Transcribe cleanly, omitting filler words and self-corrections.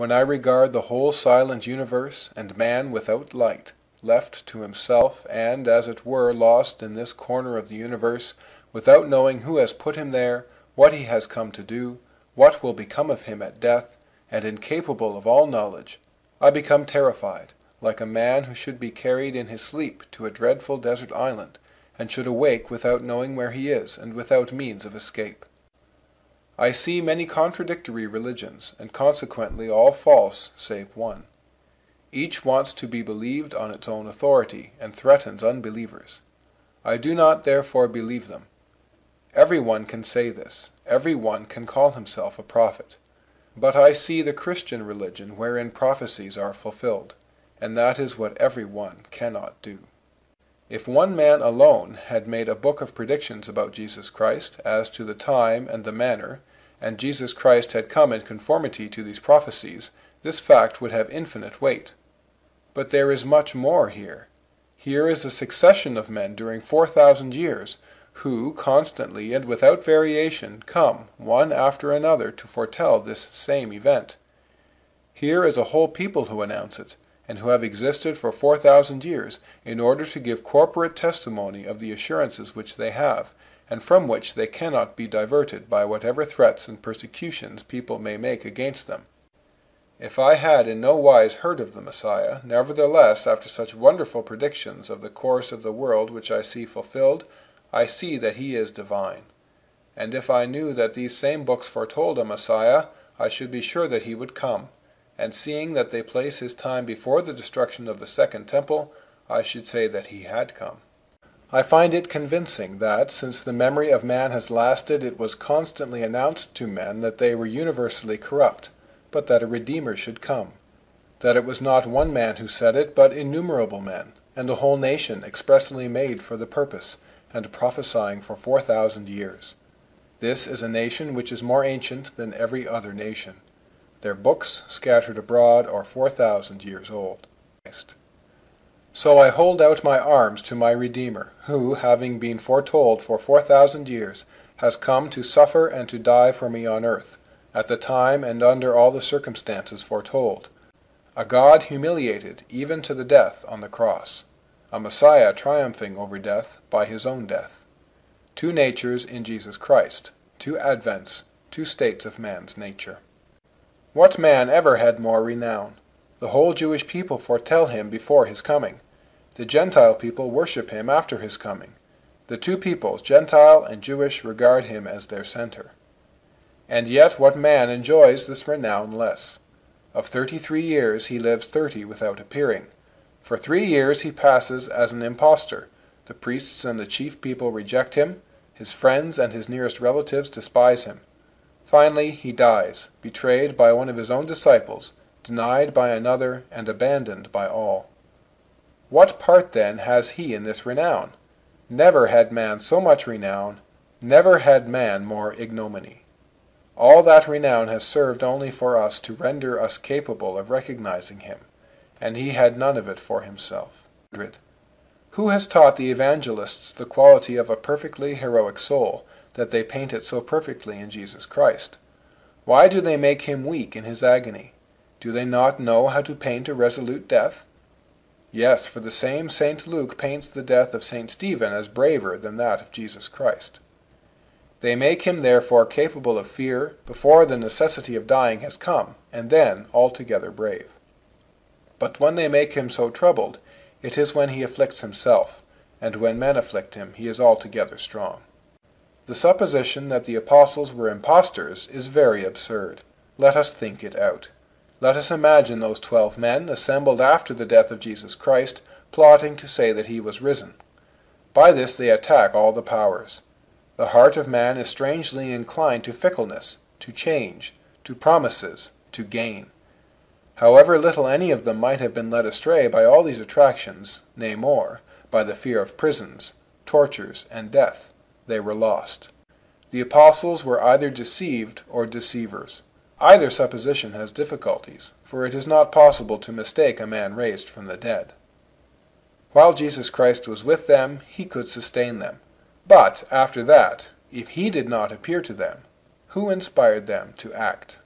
When I regard the whole silent universe, and man without light, left to himself, and, as it were, lost in this corner of the universe, without knowing who has put him there, what he has come to do, what will become of him at death, and incapable of all knowledge, I become terrified, like a man who should be carried in his sleep to a dreadful desert island, and should awake without knowing where he is, and without means of escape. I see many contradictory religions, and consequently all false save one. Each wants to be believed on its own authority, and threatens unbelievers. I do not therefore believe them. Every one can say this. Every one can call himself a prophet. But I see the Christian religion wherein prophecies are fulfilled, and that is what every one cannot do. If one man alone had made a book of predictions about Jesus Christ as to the time and the manner, and Jesus Christ had come in conformity to these prophecies, this fact would have infinite weight. But there is much more here. Here is a succession of men during 4,000 years, who, constantly and without variation, come, one after another, to foretell this same event. Here is a whole people who announce it, and who have existed for 4,000 years, in order to give corporate testimony of the assurances which they have, and from which they cannot be diverted by whatever threats and persecutions people may make against them. If I had in no wise heard of the Messiah, nevertheless, after such wonderful predictions of the course of the world which I see fulfilled, I see that he is divine. And if I knew that these same books foretold a Messiah, I should be sure that he would come. And seeing that they place his time before the destruction of the second temple, I should say that he had come. I find it convincing that, since the memory of man has lasted, it was constantly announced to men that they were universally corrupt, but that a Redeemer should come. That it was not one man who said it, but innumerable men, and a whole nation expressly made for the purpose, and prophesying for 4,000 years. This is a nation which is more ancient than every other nation. Their books, scattered abroad, are 4,000 years old. So I hold out my arms to my Redeemer, who, having been foretold for 4,000 years, has come to suffer and to die for me on earth, at the time and under all the circumstances foretold. A God humiliated even to the death on the cross. A Messiah triumphing over death by his own death. Two natures in Jesus Christ, two advents, two states of man's nature. What man ever had more renown? The whole Jewish people foretell him before his coming. The Gentile people worship him after his coming. The two peoples, Gentile and Jewish, regard him as their center. And yet what man enjoys this renown less? Of 33 years he lives 30 without appearing. For 3 years he passes as an impostor. The priests and the chief people reject him. His friends and his nearest relatives despise him. Finally he dies, betrayed by one of his own disciples, denied by another, and abandoned by all. What part then has he in this renown? Never had man so much renown, never had man more ignominy. All that renown has served only for us to render us capable of recognizing him, and he had none of it for himself. Who has taught the evangelists the quality of a perfectly heroic soul, that they paint it so perfectly in Jesus Christ? Why do they make him weak in his agony? Do they not know how to paint a resolute death? Yes, for the same St. Luke paints the death of St. Stephen as braver than that of Jesus Christ. They make him therefore capable of fear before the necessity of dying has come, and then altogether brave. But when they make him so troubled, it is when he afflicts himself, and when men afflict him he is altogether strong. The supposition that the apostles were impostors is very absurd. Let us think it out. Let us imagine those 12 men, assembled after the death of Jesus Christ, plotting to say that he was risen. By this they attack all the powers. The heart of man is strangely inclined to fickleness, to change, to promises, to gain. However little any of them might have been led astray by all these attractions, nay more, by the fear of prisons, tortures, and death, they were lost. The apostles were either deceived or deceivers. Either supposition has difficulties, for it is not possible to mistake a man raised from the dead. While Jesus Christ was with them, he could sustain them. But after that, if he did not appear to them, who inspired them to act?